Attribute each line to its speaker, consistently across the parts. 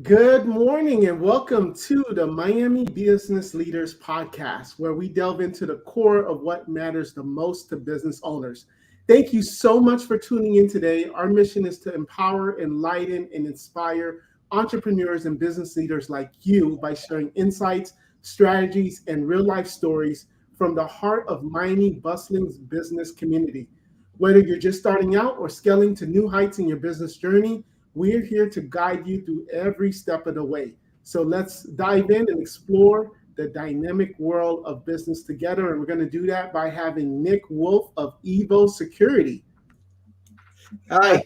Speaker 1: Good morning and welcome to the Miami Business Leaders Podcast, where we delve into the core of what matters the most to business owners. Thank you so much for tuning in today. Our mission is to empower, enlighten, and inspire entrepreneurs and business leaders like you by sharing insights, strategies, and real life stories from the heart of Miami bustling business community. Whether you're just starting out or scaling to new heights in your business journey, we're here to guide you through every step of the way. So let's dive in and explore the dynamic world of business together. And we're going to do that by having Nick Wolf of Evo Security.
Speaker 2: Hi.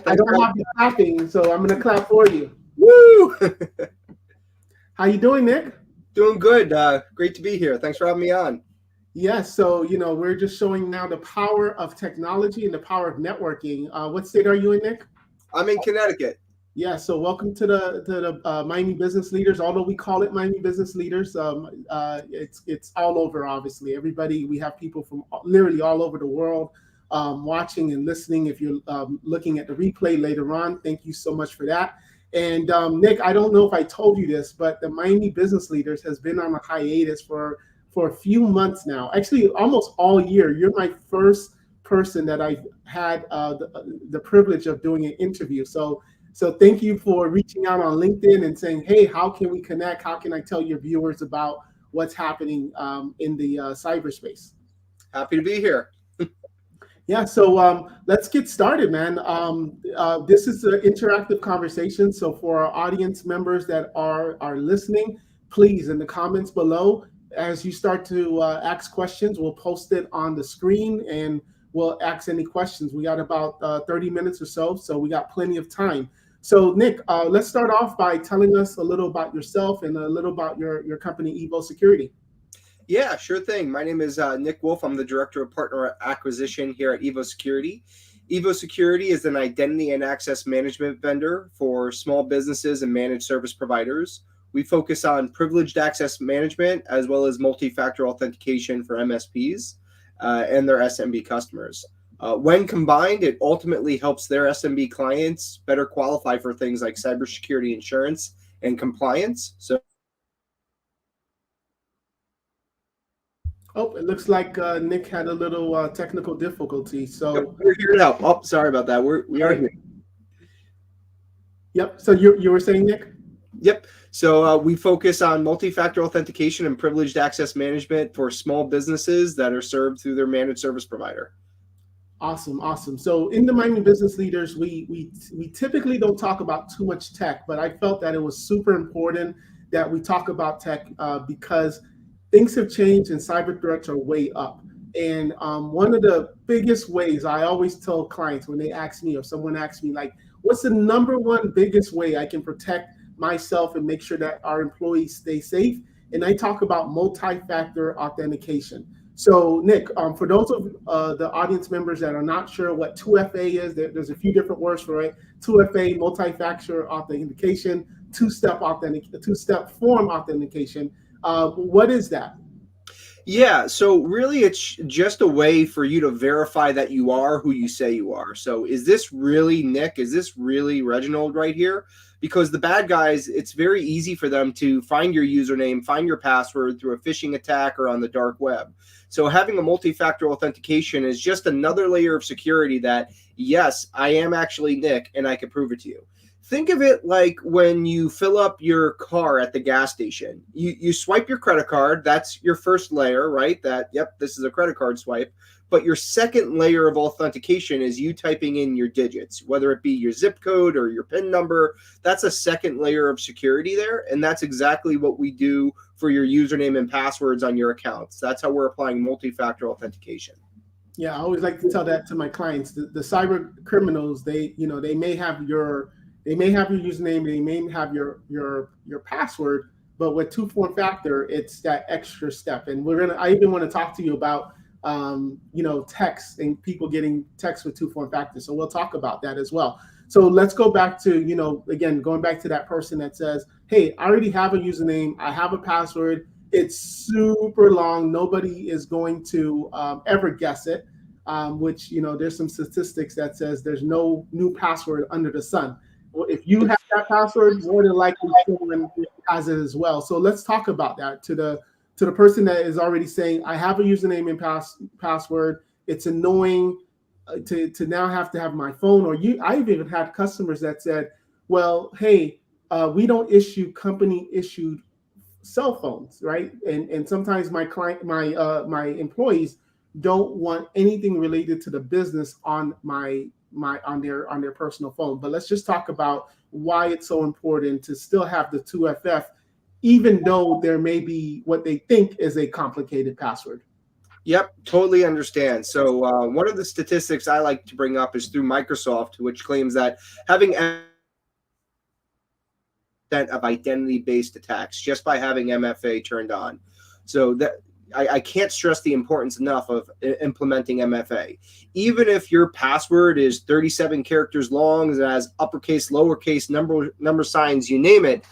Speaker 1: I don't have you clapping, so I'm going to clap for you.
Speaker 2: Woo!
Speaker 1: How you doing, Nick?
Speaker 2: Doing good. Great to be here. Thanks for having me on.
Speaker 1: Yes, so we're just showing now the power of technology and the power of networking. What state are you in, Nick?
Speaker 2: I'm in Connecticut.
Speaker 1: Yeah, so welcome to the Miami Business Leaders. Although we call it Miami Business Leaders, it's all over. Obviously, we have people from literally all over the world watching and listening. If you're looking at the replay later on, thank you so much for that. And Nick, I don't know if I told you this, but the Miami Business Leaders has been on a hiatus for a few months now. Actually, almost all year. You're my first person that I've had the privilege of doing an interview. So thank you for reaching out on LinkedIn and saying, hey, how can we connect? How can I tell your viewers about what's happening in the cyberspace?
Speaker 2: Happy to be here.
Speaker 1: Yeah, so let's get started, man. This is an interactive conversation. So for our audience members that are listening, please, in the comments below, as you start to ask questions, we'll post it on the screen and we'll ask any questions. We got about 30 minutes or so we got plenty of time. So Nick, let's start off by telling us a little about yourself and a little about your company, Evo Security.
Speaker 2: Yeah, sure thing. My name is Nick Wolf. I'm the Director of Partner Acquisition here at Evo Security. Evo Security is an identity and access management vendor for small businesses and managed service providers. We focus on privileged access management as well as multi-factor authentication for MSPs and their SMB customers. When combined, it ultimately helps their SMB clients better qualify for things like cybersecurity insurance and compliance.
Speaker 1: Oh, it looks like Nick had a little technical difficulty. So
Speaker 2: we're here now. Oh, sorry about that. We are here.
Speaker 1: Yep. So you were saying, Nick?
Speaker 2: Yep. So we focus on multi-factor authentication and privileged access management for small businesses that are served through their managed service provider.
Speaker 1: Awesome. So in the Miami Business Leaders, we typically don't talk about too much tech, but I felt that it was super important that we talk about tech because things have changed and cyber threats are way up. And one of the biggest ways I always tell clients when they ask me or someone asks me, like, what's the number one biggest way I can protect myself and make sure that our employees stay safe? And I talk about multi-factor authentication. So Nick, for those of the audience members that are not sure what 2FA is, there's a few different words for it. 2FA, multi-factor authentication, two-step form authentication. What is that?
Speaker 2: Yeah, so really it's just a way for you to verify that you are who you say you are. So is this really Nick? Is this really Reginald right here? Because the bad guys, it's very easy for them to find your username, find your password through a phishing attack or on the dark web. So having a multi-factor authentication is just another layer of security that, yes, I am actually Nick and I can prove it to you. Think of it like when you fill up your car at the gas station. You swipe your credit card. That's your first layer, right? That, yep, this is a credit card swipe. But your second layer of authentication is you typing in your digits, whether it be your zip code or your PIN number. That's a second layer of security there. And that's exactly what we do for your username and passwords on your accounts. That's how we're applying multi-factor authentication.
Speaker 1: Yeah, I always like to tell that to my clients. The cyber criminals, they may have your username, they may have your password, but with two-form factor, it's that extra step. And I even want to talk to you about text and people getting text with two-form factor. So we'll talk about that as well. So let's go back to, again, going back to that person that says, hey, I already have a username, I have a password, it's super long, nobody is going to ever guess it, which, there's some statistics that says there's no new password under the sun. Well, if you have that password, more than likely someone has it as well. So let's talk about that to the person that is already saying, I have a username and password. It's annoying to now have to have my phone. Or I've even had customers that said, well, hey, we don't issue company issued cell phones, right? And sometimes my employees don't want anything related to the business on on their personal phone. But let's just talk about why it's so important to still have the 2FF, even though there may be what they think is a complicated password.
Speaker 2: Yep, totally understand. So one of the statistics I like to bring up is through Microsoft, which claims that having of identity-based attacks just by having MFA turned on. So that I can't stress the importance enough of implementing MFA. Even if your password is 37 characters long, it has uppercase, lowercase, number signs, you name it,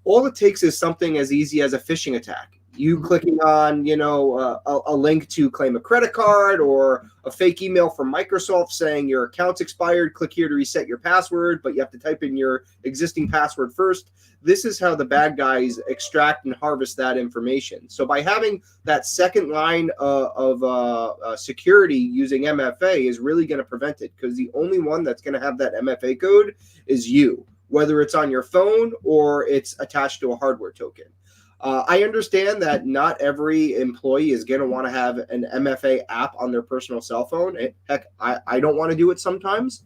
Speaker 2: all it takes is something as easy as a phishing attack. You clicking on, a link to claim a credit card, or a fake email from Microsoft saying your account's expired, click here to reset your password, but you have to type in your existing password first. This is how the bad guys extract and harvest that information. So by having that second line of security using MFA is really going to prevent it, because the only one that's going to have that MFA code is you, whether it's on your phone or it's attached to a hardware token. I understand that not every employee is going to want to have an MFA app on their personal cell phone. Heck, I don't want to do it sometimes.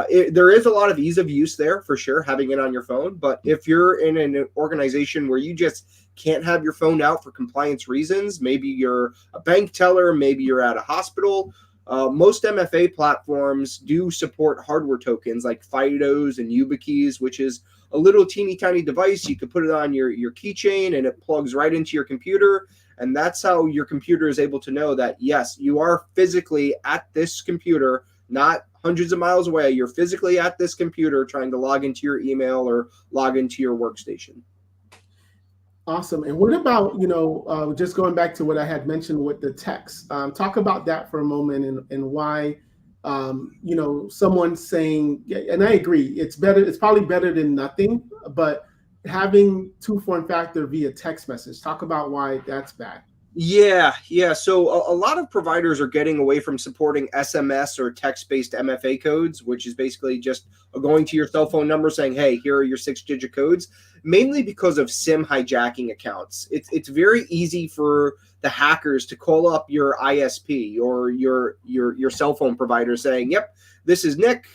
Speaker 2: There is a lot of ease of use there for sure, having it on your phone. But if you're in an organization where you just can't have your phone out for compliance reasons, maybe you're a bank teller, maybe you're at a hospital, most MFA platforms do support hardware tokens like FIDOs and YubiKeys, which is a little teeny tiny device. You can put it on your keychain and it plugs right into your computer. And that's how your computer is able to know that, yes, you are physically at this computer, not hundreds of miles away. You're physically at this computer trying to log into your email or log into your workstation.
Speaker 1: Awesome. And what about, just going back to what I had mentioned with the text, talk about that for a moment, and why, someone's saying, and I agree, it's probably better than nothing, but having two-form factor via text message, talk about why that's bad.
Speaker 2: Yeah. So a lot of providers are getting away from supporting SMS or text-based MFA codes, which is basically just going to your cell phone number saying, hey, here are your 6-digit codes, mainly because of SIM hijacking accounts. It's very easy for the hackers to call up your ISP or your cell phone provider saying, yep, this is Nick.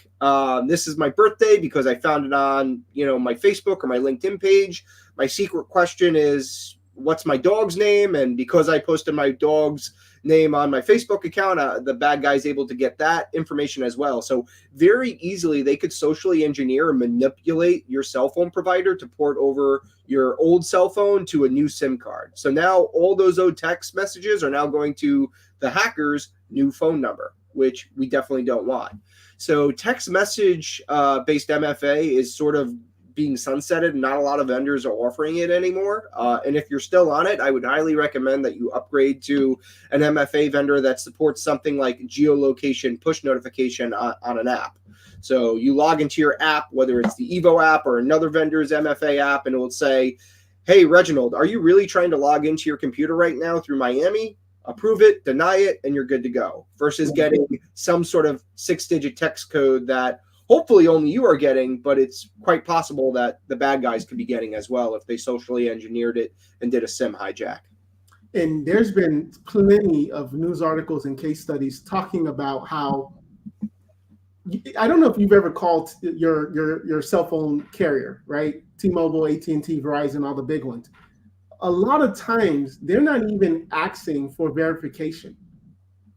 Speaker 2: This is my birthday because I found it on, my Facebook or my LinkedIn page. My secret question is, what's my dog's name? And because I posted my dog's name on my Facebook account, the bad guy's able to get that information as well. So very easily, they could socially engineer and manipulate your cell phone provider to port over your old cell phone to a new SIM card. So now all those old text messages are now going to the hacker's new phone number, which we definitely don't want. So text message based MFA is sort of being sunsetted. Not a lot of vendors are offering it anymore. And if you're still on it, I would highly recommend that you upgrade to an MFA vendor that supports something like geolocation push notification on an app. So you log into your app, whether it's the Evo app or another vendor's MFA app, and it will say, hey, Reginald, are you really trying to log into your computer right now through Miami? Approve it, deny it, and you're good to go. Versus getting some sort of 6-digit text code that hopefully only you are getting, but it's quite possible that the bad guys could be getting as well if they socially engineered it and did a SIM hijack.
Speaker 1: And there's been plenty of news articles and case studies talking about how, I don't know if you've ever called your cell phone carrier, right? T-Mobile, AT&T, Verizon, all the big ones. A lot of times they're not even asking for verification.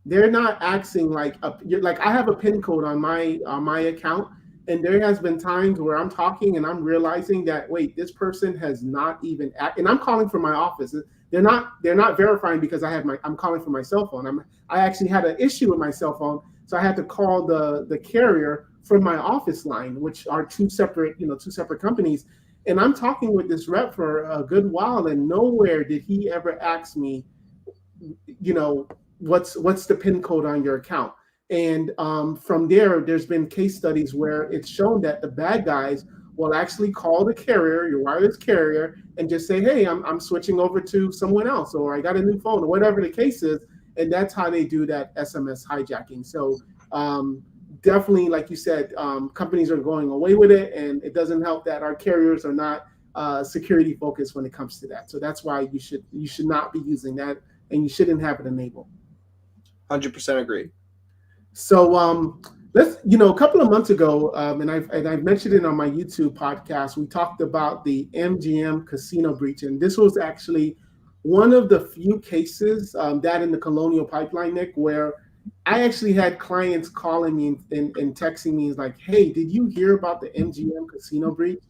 Speaker 1: They're not asking like I have a PIN code on my account, and there has been times where I'm talking and I'm realizing that, wait, this person has not even and I'm calling from my office. They're not verifying because I'm calling from my cell phone. I actually had an issue with my cell phone, so I had to call the carrier from my office line, which are two separate companies. And I'm talking with this rep for a good while, and nowhere did he ever ask me, what's the PIN code on your account. And from there's been case studies where it's shown that the bad guys will actually call the carrier, your wireless carrier, and just say, hey, I'm switching over to someone else, or I got a new phone, or whatever the case is. And that's how they do that SMS hijacking. So definitely, like you said, companies are going away with it, and it doesn't help that our carriers are not security focused when it comes to that. So that's why you should not be using that, and you shouldn't have it enabled.
Speaker 2: 100% agree.
Speaker 1: So let's, a couple of months ago, and I've mentioned it on my YouTube podcast. We talked about the MGM casino breach, and this was actually one of the few cases that in the Colonial Pipeline, Nick, where I actually had clients calling me and texting me like, "Hey, did you hear about the MGM casino breach?"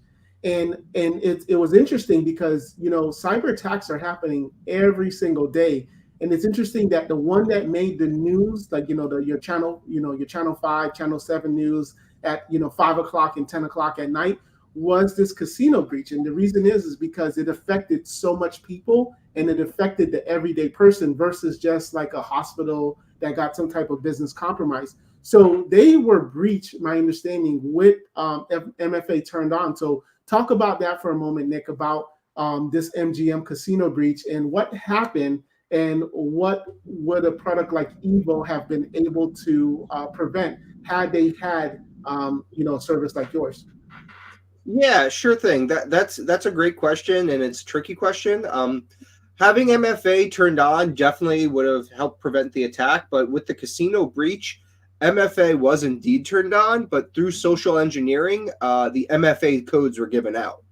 Speaker 1: And it was interesting because cyber attacks are happening every single day. And it's interesting that the one that made the news, like your channel, your channel 5, channel 7 news at 5 o'clock and 10 o'clock at night, was this casino breach. And the reason is because it affected so much people, and it affected the everyday person versus just like a hospital that got some type of business compromise. So they were breached, my understanding, with MFA turned on. So talk about that for a moment, Nick, about this MGM casino breach and what happened, and what would a product like Evo have been able to prevent had they had a service like yours?
Speaker 2: Yeah, sure thing. That's a great question, and it's a tricky question. Having MFA turned on definitely would have helped prevent the attack, but with the casino breach, MFA was indeed turned on, but through social engineering, the MFA codes were given out.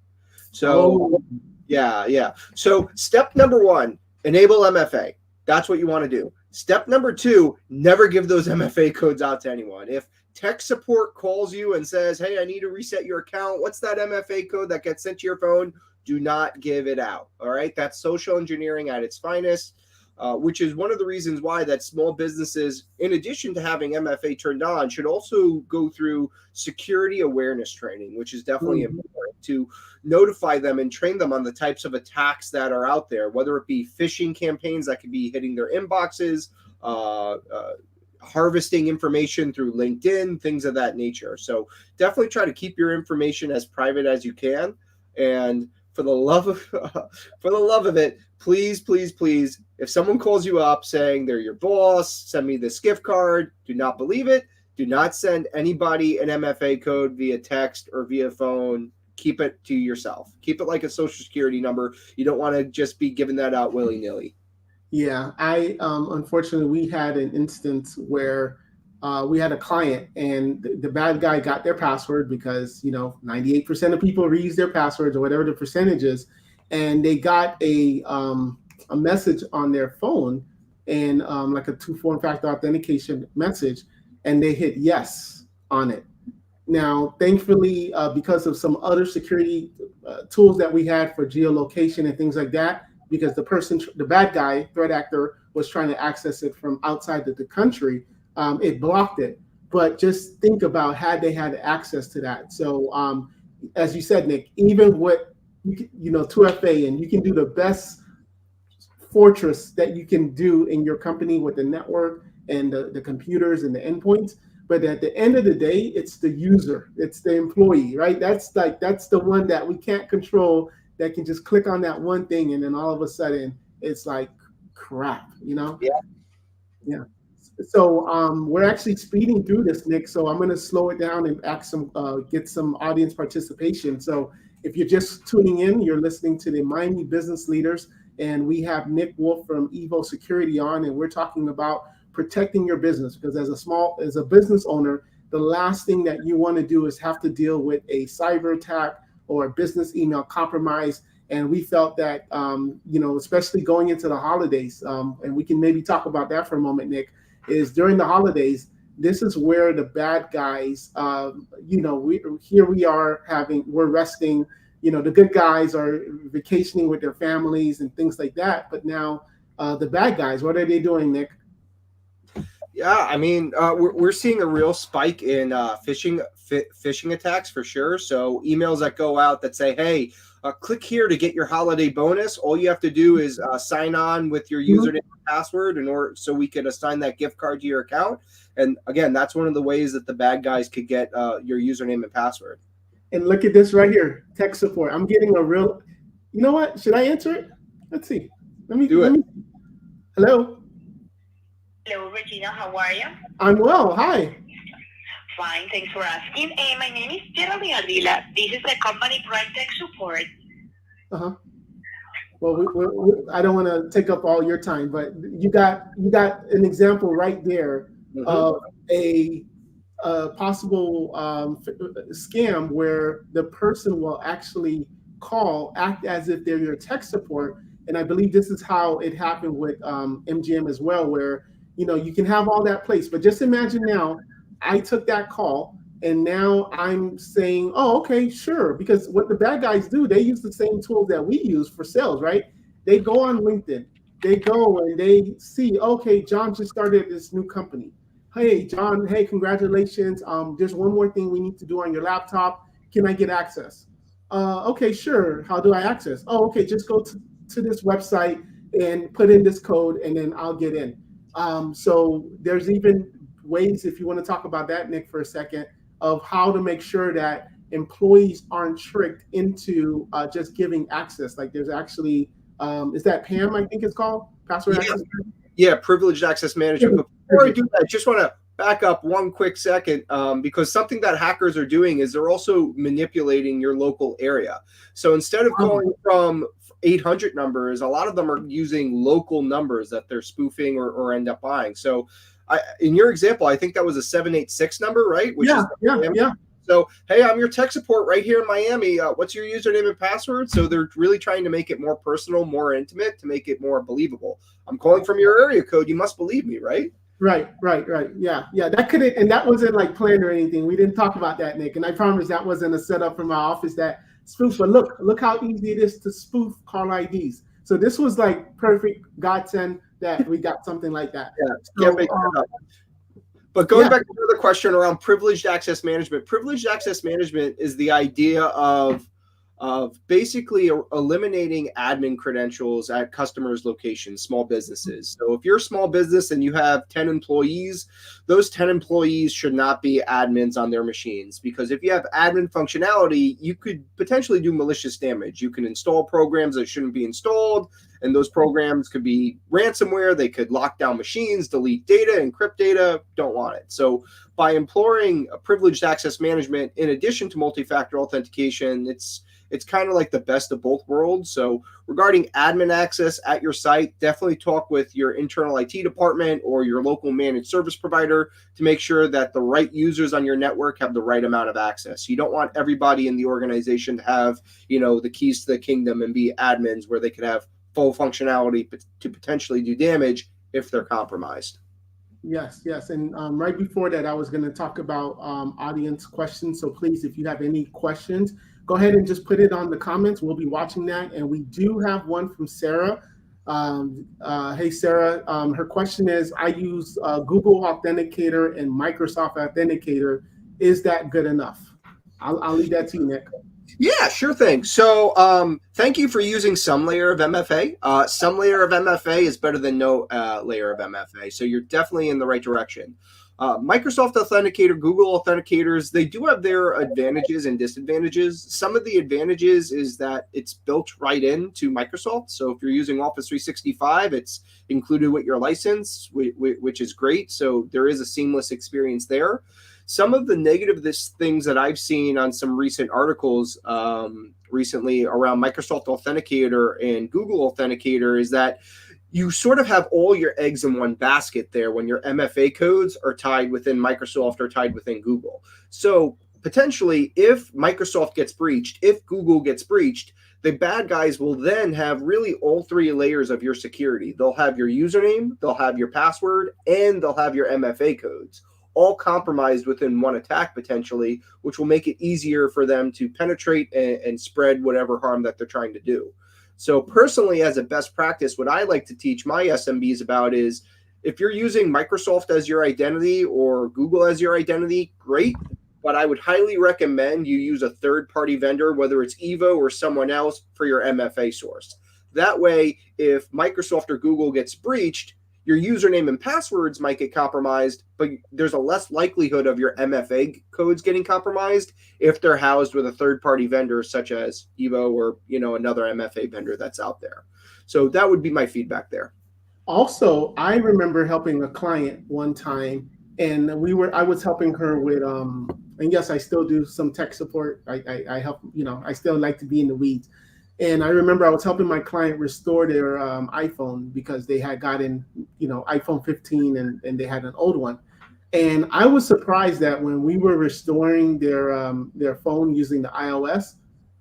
Speaker 2: So, yeah. So, step number 1, enable MFA. That's what you want to do. Step number 2, never give those MFA codes out to anyone. If tech support calls you and says, hey, I need to reset your account, what's that MFA code that gets sent to your phone? Do not give it out. All right. That's social engineering at its finest, which is one of the reasons why that small businesses, in addition to having MFA turned on, should also go through security awareness training, which is definitely important to notify them and train them on the types of attacks that are out there, whether it be phishing campaigns that could be hitting their inboxes, harvesting information through LinkedIn, things of that nature. So definitely try to keep your information as private as you can. And for the love of it, please, if someone calls you up saying they're your boss, send me this gift card, do not believe it. Do not send anybody an MFA code via text or via phone. Keep it to yourself. Keep it like a social security number. You don't want to just be giving that out willy-nilly.
Speaker 1: Yeah, I unfortunately, we had an instance where we had a client, and the bad guy got their password because 98% of people reuse their passwords, or whatever the percentage is, and they got a message on their phone, and like a two-factor authentication message, and they hit yes on it. Now, thankfully, because of some other security tools that we had for geolocation and things like that, because the bad guy, threat actor, was trying to access it from outside of the country, it blocked it. But just think about had they had access to that. So as you said, Nick, even with 2FA, and you can do the best fortress that you can do in your company with the network and the computers and the endpoints. But at the end of the day, it's the user, it's the employee, right? That's the one that we can't control, that can just click on that one thing, and then all of a sudden it's like crap, Yeah. So we're actually speeding through this, Nick. So I'm going to slow it down and get some audience participation. So if you're just tuning in, you're listening to the Miami Business Leaders, and we have Nick Wolf from Evo Security on, and we're talking about protecting your business, because as a business owner, the last thing that you want to do is have to deal with a cyber attack or a business email compromise. And we felt that, especially going into the holidays, and we can maybe talk about that for a moment, Nick, is during the holidays, this is where the bad guys, we're resting, the good guys are vacationing with their families and things like that. But now the bad guys, what are they doing, Nick?
Speaker 2: Yeah, I mean, we're seeing a real spike in phishing attacks for sure. So emails that go out that say, hey, click here to get your holiday bonus. All you have to do is sign on with your username and password so we can assign that gift card to your account. And again, that's one of the ways that the bad guys could get your username and password.
Speaker 1: And look at this right here, tech support. I'm getting a real. You know what? Should I answer it? Let's see.
Speaker 2: Do
Speaker 1: Let
Speaker 2: it.
Speaker 1: me. Hello.
Speaker 3: Hello, Regina. How are you?
Speaker 1: I'm well. Hi.
Speaker 3: Fine. Thanks for asking. My name is Geraldine Ardila. This is the company Prime Tech Support.
Speaker 1: Uh huh. Well, I don't want to take up all your time, but you got an example right there of a possible scam where the person will actually act as if they're your tech support. And I believe this is how it happened with MGM as well, where you can have all that place, but just imagine now I took that call and now I'm saying, oh, okay, sure. Because what the bad guys do, they use the same tools that we use for sales, right? They go on LinkedIn, they go and they see, okay, John just started this new company. Hey, John, hey, congratulations. There's one more thing we need to do on your laptop. Can I get access? Okay, sure. How do I access? Oh, okay, just go to this website and put in this code and then I'll get in. So there's even ways, if you want to talk about that, Nick, for a second, of how to make sure that employees aren't tricked into just giving access. Like there's actually, is that PAM, I think it's called? Password access?
Speaker 2: Yeah, privileged access management. But before I do that, I just want to back up one quick second because something that hackers are doing is they're also manipulating your local area. So instead of calling from 800 numbers, a lot of them are using local numbers that they're spoofing or end up buying. So in your example, I think that was a 786 number, right? Which is
Speaker 1: yeah.
Speaker 2: So, hey, I'm your tech support right here in Miami. What's your username and password? So they're really trying to make it more personal, more intimate, to make it more believable. I'm calling from your area code. You must believe me, right?
Speaker 1: Right. Yeah. That couldn't, and that wasn't like planned or anything. We didn't talk about that, Nick. And I promise that wasn't a setup from my office that spoof. But look how easy it is to spoof call IDs. So this was like perfect godsend that we got something like that.
Speaker 2: Yeah. So, but going back to the other question around privileged access management, privileged access management is the idea of basically eliminating admin credentials at customers' locations, small businesses. So if you're a small business and you have 10 employees, those 10 employees should not be admins on their machines, because if you have admin functionality, you could potentially do malicious damage. You can install programs that shouldn't be installed, and those programs could be ransomware. They could lock down machines, delete data, encrypt data. Don't want it. So by employing a privileged access management in addition to multi-factor authentication, it's kind of like the best of both worlds. So regarding admin access at your site, definitely talk with your internal IT department or your local managed service provider to make sure that the right users on your network have the right amount of access. You don't want everybody in the organization to have, the keys to the kingdom and be admins where they could have full functionality to potentially do damage if they're compromised.
Speaker 1: Yes. And right before that, I was going to talk about audience questions. So please, if you have any questions, go ahead and just put it on the comments. We'll be watching that. And we do have one from Sarah. Hey, Sarah, her question is, I use Google Authenticator and Microsoft Authenticator. Is that good enough? I'll leave that to you, Nick.
Speaker 2: Yeah, sure thing. So thank you for using some layer of MFA. Some layer of MFA is better than no layer of MFA. So you're definitely in the right direction. Microsoft Authenticator, Google Authenticators, they do have their advantages and disadvantages. Some of the advantages is that it's built right into Microsoft. So if you're using Office 365, it's included with your license, which is great. So there is a seamless experience there. Some of the negative things that I've seen on some recent articles recently around Microsoft Authenticator and Google Authenticator is that you sort of have all your eggs in one basket there when your MFA codes are tied within Microsoft or tied within Google. So potentially, if Microsoft gets breached, if Google gets breached, the bad guys will then have really all three layers of your security. They'll have your username, they'll have your password, and they'll have your MFA codes, all compromised within one attack potentially, which will make it easier for them to penetrate and spread whatever harm that they're trying to do. So personally, as a best practice, what I like to teach my SMBs about is if you're using Microsoft as your identity or Google as your identity, great. But I would highly recommend you use a third-party vendor, whether it's Evo or someone else, for your MFA source. That way, if Microsoft or Google gets breached, your username and passwords might get compromised, but there's a less likelihood of your MFA codes getting compromised if they're housed with a third-party vendor such as Evo or, another MFA vendor that's out there. So that would be my feedback there.
Speaker 1: Also, I remember helping a client one time, and I was helping her with and yes, I still do some tech support. I help, I still like to be in the weeds. And I remember I was helping my client restore their iPhone because they had gotten, iPhone 15 and they had an old one. And I was surprised that when we were restoring their phone using the iOS,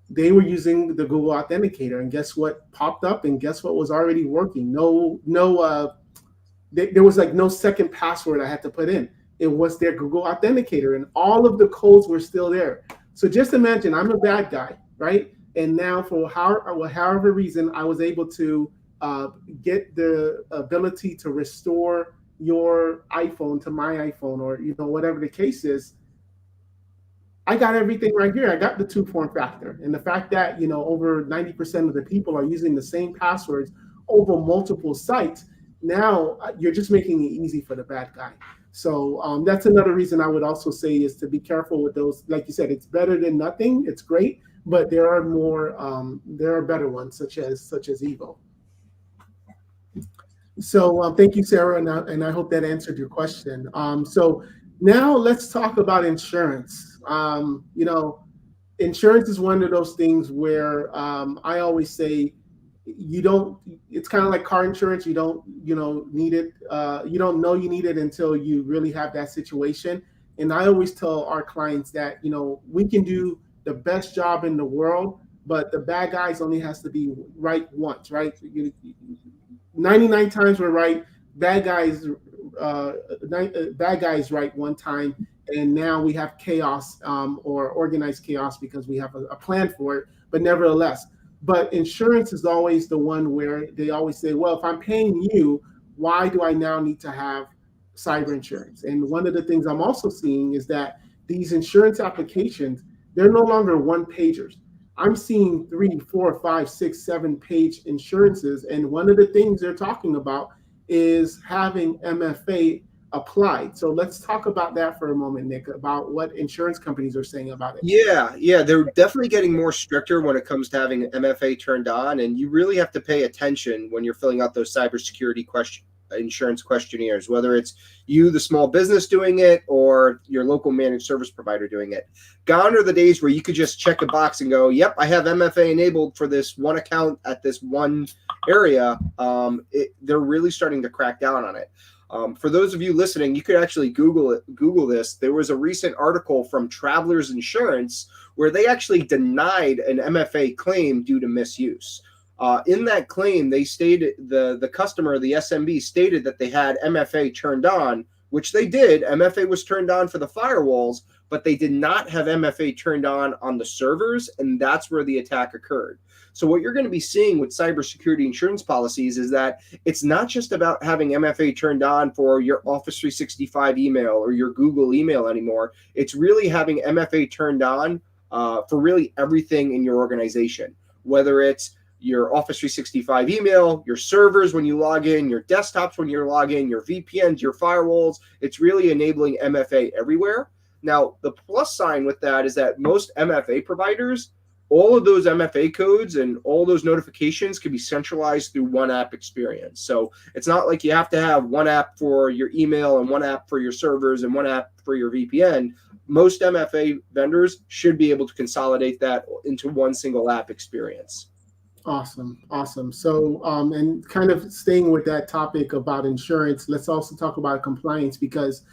Speaker 1: they were using the Google Authenticator. And guess what popped up? And guess what was already working? There was like no second password I had to put in. It was their Google Authenticator, and all of the codes were still there. So just imagine I'm a bad guy, right? And now for however reason, I was able to get the ability to restore your iPhone to my iPhone, or whatever the case is. I got everything right here. I got the two-form factor, and the fact that over 90% of the people are using the same passwords over multiple sites. Now you're just making it easy for the bad guy. So that's another reason I would also say is to be careful with those. Like you said, it's better than nothing. It's great, but there are better ones such as Evo. So thank you, Sarah, and I hope that answered your question. So now let's talk about insurance. Insurance is one of those things where I always say it's kind of like car insurance. You don't need it. You don't know you need it until you really have that situation. And I always tell our clients that, we can do the best job in the world, but the bad guys only has to be right once, right? 99 times we're right. Bad guys right one time, and now we have chaos or organized chaos because we have a plan for it. But nevertheless, insurance is always the one where they always say, well, if I'm paying you, why do I now need to have cyber insurance? And one of the things I'm also seeing is that these insurance applications, they're no longer one pagers. I'm seeing 3, 4, 5, 6, 7 page insurances. And one of the things they're talking about is having MFA applied. So let's talk about that for a moment, Nick, about what insurance companies are saying about it.
Speaker 2: Yeah, they're definitely getting more stricter when it comes to having MFA turned on, and you really have to pay attention when you're filling out those cybersecurity insurance questionnaires, whether it's you, the small business, doing it, or your local managed service provider doing it. Gone are the days where you could just check a box and go, yep, I have MFA enabled for this one account at this one area. They're really starting to crack down on it. For those of you listening, you could actually Google this. There was a recent article from Travelers Insurance where they actually denied an MFA claim due to misuse. In that claim, they stated the customer, the SMB, stated that they had MFA turned on, which they did. MFA was turned on for the firewalls, but they did not have MFA turned on the servers, and that's where the attack occurred. So what you're going to be seeing with cybersecurity insurance policies is that it's not just about having MFA turned on for your Office 365 email or your Google email anymore. It's really having MFA turned on for really everything in your organization, whether it's your Office 365 email, your servers when you log in, your desktops when you log in, your VPNs, your firewalls. It's really enabling MFA everywhere. Now, the plus sign with that is that most MFA providers, all of those MFA codes and all those notifications can be centralized through one app experience. So it's not like you have to have one app for your email and one app for your servers and one app for your VPN. Most MFA vendors should be able to consolidate that into one single app experience.
Speaker 1: Awesome. So, and kind of staying with that topic about insurance, let's also talk about compliance, because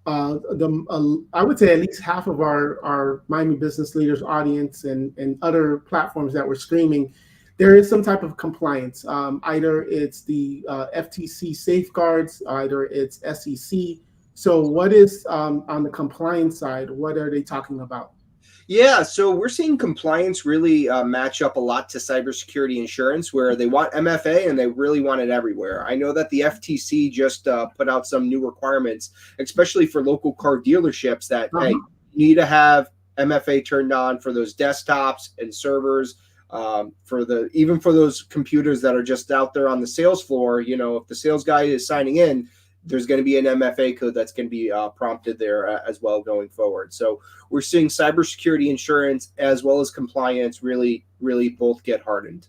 Speaker 1: I would say at least half of our Miami Business Leaders audience and other platforms that we're streaming, there is some type of compliance. Either it's the FTC safeguards, either it's SEC. So what is on the compliance side? What are they talking about?
Speaker 2: Yeah, so we're seeing compliance really match up a lot to cybersecurity insurance, where they want MFA and they really want it everywhere. I know that the FTC just put out some new requirements, especially for local car dealerships, that hey, you need to have MFA turned on for those desktops and servers. Even for those computers that are just out there on the sales floor, if the sales guy is signing in, there's going to be an MFA code that's going to be prompted there as well going forward. So we're seeing cybersecurity insurance as well as compliance really, really both get hardened.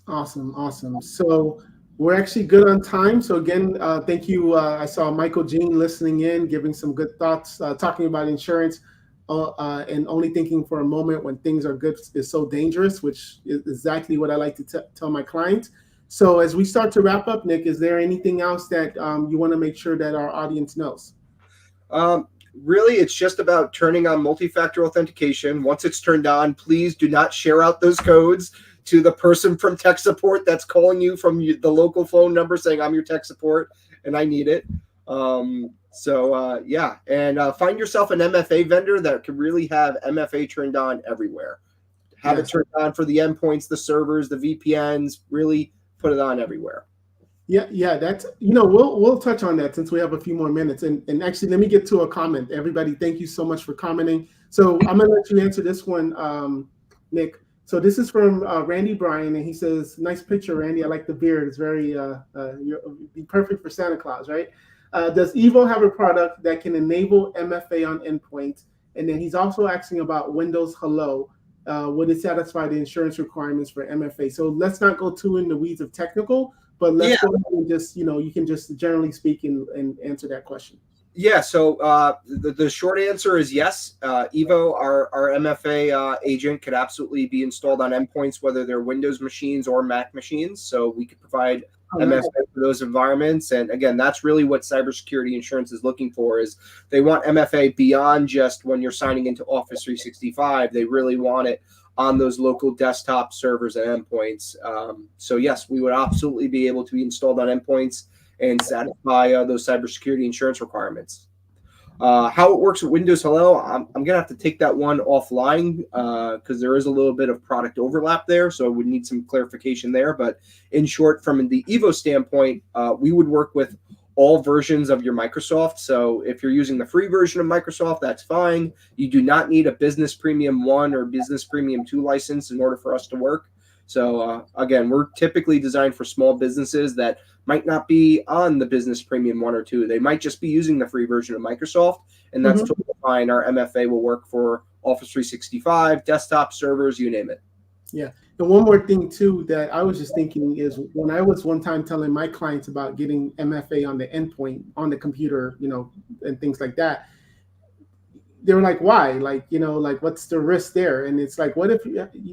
Speaker 1: Awesome. So we're actually good on time. So again, thank you. I saw Michael Jean listening in, giving some good thoughts, talking about insurance, and only thinking for a moment when things are good is so dangerous, which is exactly what I like to tell my clients. So as we start to wrap up, Nick, is there anything else that you want to make sure that our audience knows?
Speaker 2: Really, it's just about turning on multi-factor authentication. Once it's turned on, please do not share out those codes to the person from tech support that's calling you from the local phone number saying, I'm your tech support and I need it. And find yourself an MFA vendor that can really have MFA turned on everywhere. Have it turned on for the endpoints, the servers, the VPNs, really put it on everywhere.
Speaker 1: Yeah, that's, we'll touch on that since we have a few more minutes. And actually, let me get to a comment. Everybody, thank you so much for commenting. So I'm gonna let you answer this one, Nick. So this is from Randy Bryan, and he says, "Nice picture, Randy. I like the beard. It's very be perfect for Santa Claus, right? Does Evo have a product that can enable MFA on endpoints?" And then he's also asking about Windows Hello. Would it satisfy the insurance requirements for MFA? So let's not go too in the weeds of technical, but let's go ahead and just, you can just generally speak and answer that question.
Speaker 2: Yeah, so the short answer is yes. Evo, our MFA agent, could absolutely be installed on endpoints, whether they're Windows machines or Mac machines. So we could provide MFA for those environments. And again, that's really what cybersecurity insurance is looking for, is they want MFA beyond just when you're signing into Office 365. They really want it on those local desktop servers and endpoints. So yes, we would absolutely be able to be installed on endpoints and satisfy those cybersecurity insurance requirements. How it works with Windows Hello, I'm going to have to take that one offline because there is a little bit of product overlap there, so I would need some clarification there. But in short, from the Evo standpoint, we would work with all versions of your Microsoft. So if you're using the free version of Microsoft, that's fine. You do not need a Business Premium 1 or Business Premium 2 license in order for us to work. So again, we're typically designed for small businesses that might not be on the Business Premium 1 or 2. They might just be using the free version of Microsoft, and that's totally fine. Our MFA will work for Office 365, desktop servers, you name it.
Speaker 1: Yeah. And one more thing too that I was just thinking is, when I was one time telling my clients about getting MFA on the endpoint, on the computer, and things like that, they were like, why? Like, what's the risk there? And it's like, what if,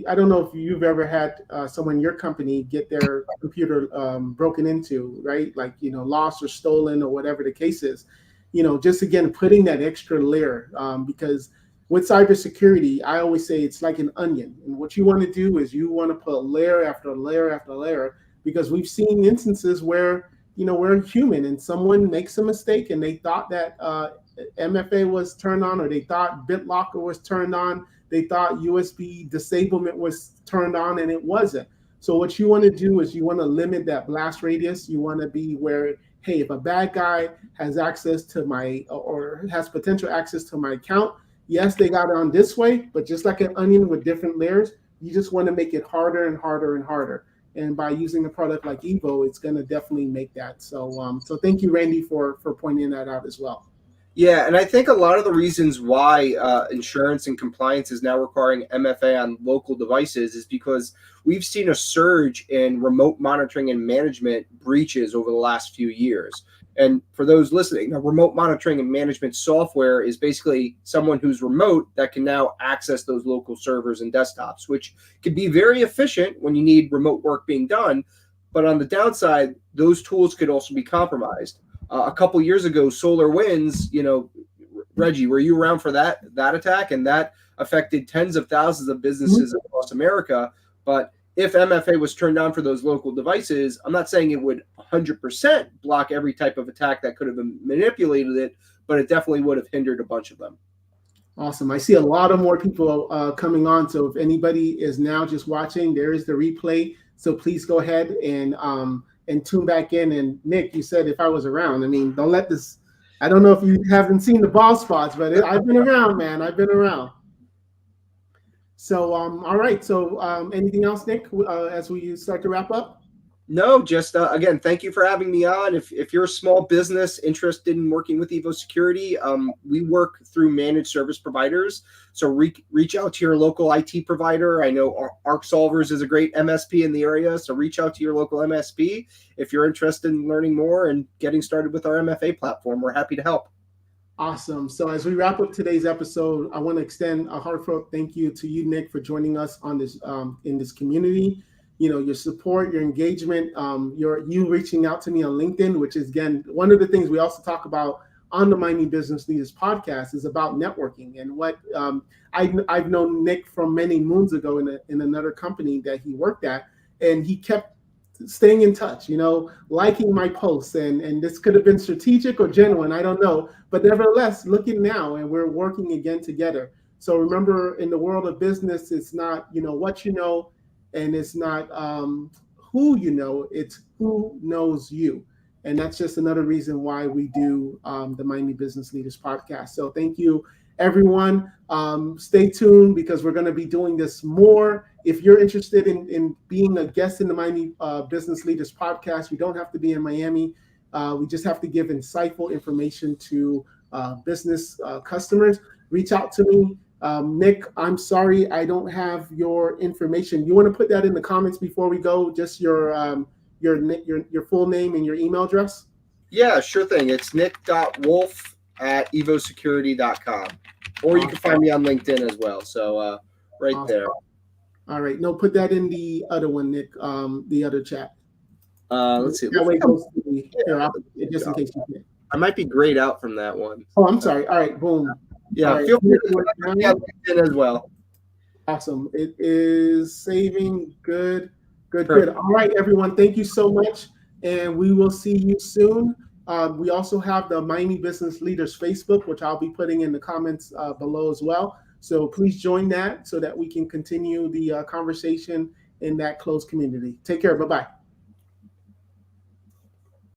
Speaker 1: I don't know if you've ever had someone in your company get their computer broken into, right? Like, lost or stolen or whatever the case is, just again, putting that extra layer, because with cybersecurity, I always say it's like an onion. And what you want to do is you want to put layer after layer after layer, because we've seen instances where, we're human and someone makes a mistake and they thought that MFA was turned on, or they thought BitLocker was turned on. They thought USB disablement was turned on, and it wasn't. So what you want to do is you want to limit that blast radius. You want to be where, hey, if a bad guy has access to or has potential access to my account, yes, they got it on this way, but just like an onion with different layers, you just want to make it harder and harder and harder. And by using a product like Evo, it's going to definitely make that. So, so thank you, Randy, for pointing that out as well.
Speaker 2: Yeah, and I think a lot of the reasons why insurance and compliance is now requiring MFA on local devices is because we've seen a surge in remote monitoring and management breaches over the last few years. And for those listening, remote monitoring and management software is basically someone who's remote that can now access those local servers and desktops, which can be very efficient when you need remote work being done. But on the downside, those tools could also be compromised. A couple years ago, SolarWinds, Reggie, were you around for that attack? And that affected tens of thousands of businesses across America. But if MFA was turned on for those local devices, I'm not saying it would 100% block every type of attack that could have manipulated it, but it definitely would have hindered a bunch of them.
Speaker 1: Awesome. I see a lot of more people coming on. So if anybody is now just watching, there is the replay. So please go ahead and tune back in. And Nick, you said if I was around, I mean, don't let this, I don't know if you haven't seen the ball spots, but I've been around, man. I've been around. So, all right. So, anything else, Nick, as we start to wrap up?
Speaker 2: No, just again, thank you for having me on. If you're a small business interested in working with Evo Security, we work through managed service providers. So reach out to your local IT provider. I know Arc Solvers is a great MSP in the area, so reach out to your local MSP if you're interested in learning more and getting started with our MFA platform. We're happy to help.
Speaker 1: Awesome. So as we wrap up today's episode, I want to extend a heartfelt thank you to you, Nick, for joining us on this in this community. Your support, your engagement, you reaching out to me on LinkedIn, which is, again, one of the things we also talk about on the Mining Business Leaders podcast is about networking. And what I've known Nick from many moons ago in another company that he worked at, and he kept staying in touch, liking my posts, and this could have been strategic or genuine, I don't know, but nevertheless, looking now, and we're working again together. So remember, in the world of business, it's not what you know, and it's not who you know, it's who knows you. And that's just another reason why we do the Miami Business Leaders podcast. So thank you, everyone. Stay tuned, because we're going to be doing this more. If you're interested in being a guest in the Miami Business Leaders podcast, you don't have to be in Miami. We just have to give insightful information to business customers. Reach out to me. Nick, I'm sorry I don't have your information. You want to put that in the comments before we go? Just your full name and your email address?
Speaker 2: Yeah, sure thing. It's nick.wolf@evosecurity.com. Or you can find me on LinkedIn as well. So right awesome. There.
Speaker 1: All right. No, put that in the other one, Nick, the other chat.
Speaker 2: Let's see.
Speaker 1: That way it goes to the, just in case you can.
Speaker 2: I might be grayed out from that one.
Speaker 1: Oh, I'm sorry. All right. Boom.
Speaker 2: Yeah,
Speaker 1: right.
Speaker 2: Feel free to connect on LinkedIn as well.
Speaker 1: Awesome. It is saving. Good. All right, everyone. Thank you so much. And we will see you soon. We also have the Miami Business Leaders Facebook, which I'll be putting in the comments below as well. So please join that so that we can continue the conversation in that closed community. Take care. Bye-bye.